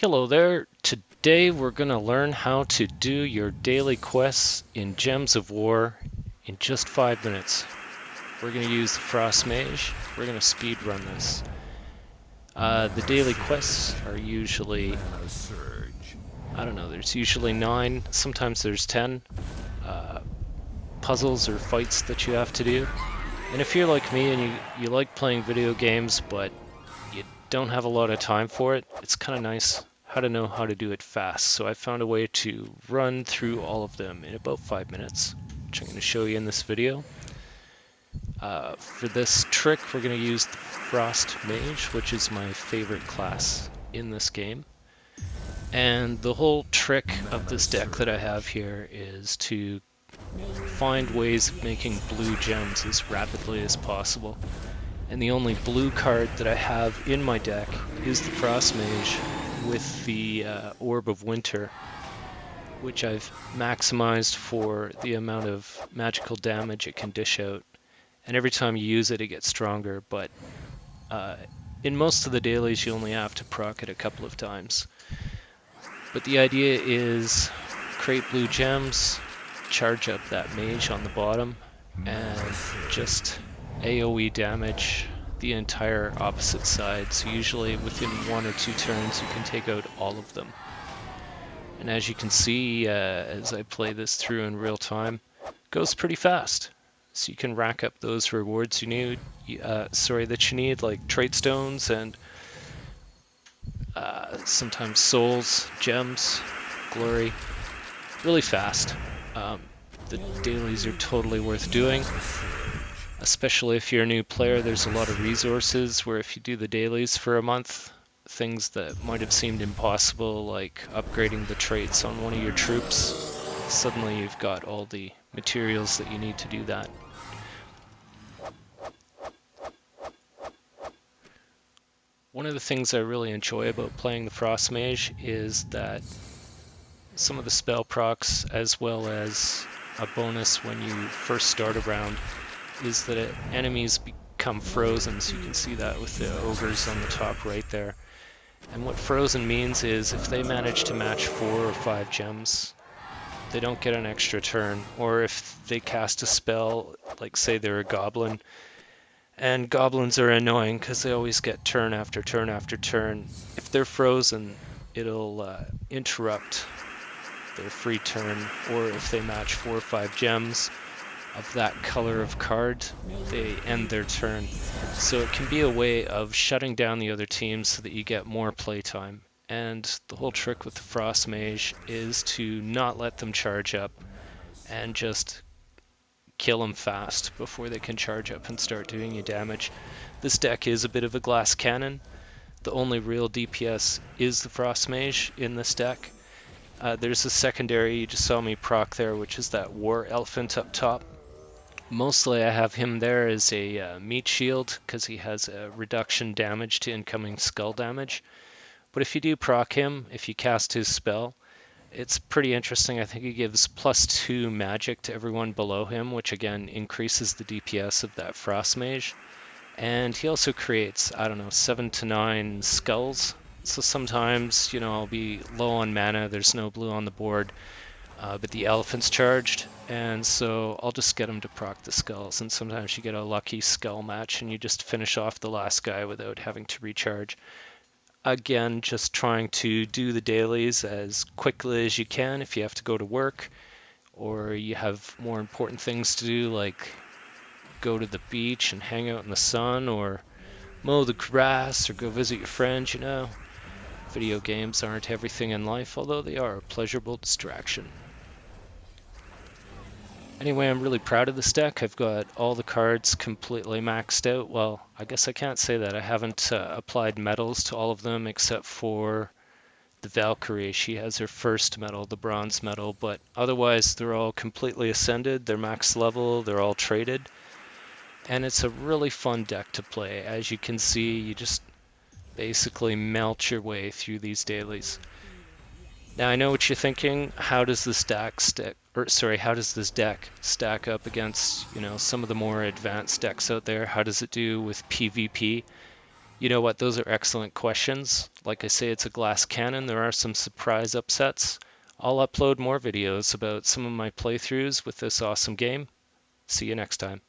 Hello there. Today we're going to learn how to do your daily quests in Gems of War in just 5 minutes. We're going to use the Frostmage. We're going to speed run this. The daily quests are usually, I don't know, there's usually 9, sometimes there's 10 puzzles or fights that you have to do. And if you're like me and you like playing video games but you don't have a lot of time for it, it's kind of nice how to know how to do it fast. So I found a way to run through all of them in about 5 minutes, which I'm going to show you in this video. For this trick, we're going to use the Frostmage, which is my favorite class in this game. And the whole trick of this deck that I have here is to find ways of making blue gems as rapidly as possible. And the only blue card that I have in my deck is the Frostmage with the Orb of Winter, which I've maximized for the amount of magical damage it can dish out. And every time you use it, it gets stronger, but in most of the dailies you only have to proc it a couple of times. But the idea is create blue gems, charge up that mage on the bottom, and just AoE damage the entire opposite side. So usually within 1 or 2 turns you can take out all of them. And as you can see, as I play this through in real time, it goes pretty fast. So you can rack up those rewards you need, that you need, like trait stones and sometimes souls, gems, glory, really fast. The dailies are totally worth doing. Especially if you're a new player, there's a lot of resources where if you do the dailies for a month, things that might have seemed impossible, like upgrading the traits on one of your troops, suddenly you've got all the materials that you need to do that. One of the things I really enjoy about playing the Frostmage is that some of the spell procs, as well as a bonus when you first start a round, is that enemies become frozen, so you can see that with the ogres on the top right there. And what frozen means is if they manage to match 4 or 5 gems, they don't get an extra turn. Or if they cast a spell, like say they're a goblin, and goblins are annoying because they always get turn after turn after turn. If they're frozen, it'll interrupt their free turn, or if they match 4 or 5 gems of that color of card, they end their turn. So it can be a way of shutting down the other team so that you get more playtime. And the whole trick with the Frostmage is to not let them charge up and just kill them fast before they can charge up and start doing you damage. This deck is a bit of a glass cannon. The only real DPS is the Frostmage in this deck. There's a secondary, you just saw me proc there, which is that War Elephant up top. Mostly I have him there as a meat shield because he has a reduction damage to incoming skull damage. But if you do proc him, if you cast his spell, it's pretty interesting. I think he gives +2 magic to everyone below him, which again increases the DPS of that Frostmage. And he also creates, 7 to 9 skulls. So sometimes, I'll be low on mana, there's no blue on the board, but the elephant's charged, and so I'll just get him to proc the skulls, and sometimes you get a lucky skull match and you just finish off the last guy without having to recharge. Again, just trying to do the dailies as quickly as you can if you have to go to work, or you have more important things to do, like go to the beach and hang out in the sun, or mow the grass, or go visit your friends, Video games aren't everything in life, although they are a pleasurable distraction. Anyway, I'm really proud of this deck. I've got all the cards completely maxed out. Well, I guess I can't say that. I haven't applied medals to all of them except for the Valkyrie. She has her first medal, the bronze medal, but otherwise they're all completely ascended. They're max level. They're all traded. And it's a really fun deck to play. As you can see, you just basically melt your way through these dailies. Now I know what you're thinking. How does this deck stack up against, some of the more advanced decks out there? How does it do with PvP? You know what? Those are excellent questions. Like I say, it's a glass cannon. There are some surprise upsets. I'll upload more videos about some of my playthroughs with this awesome game. See you next time.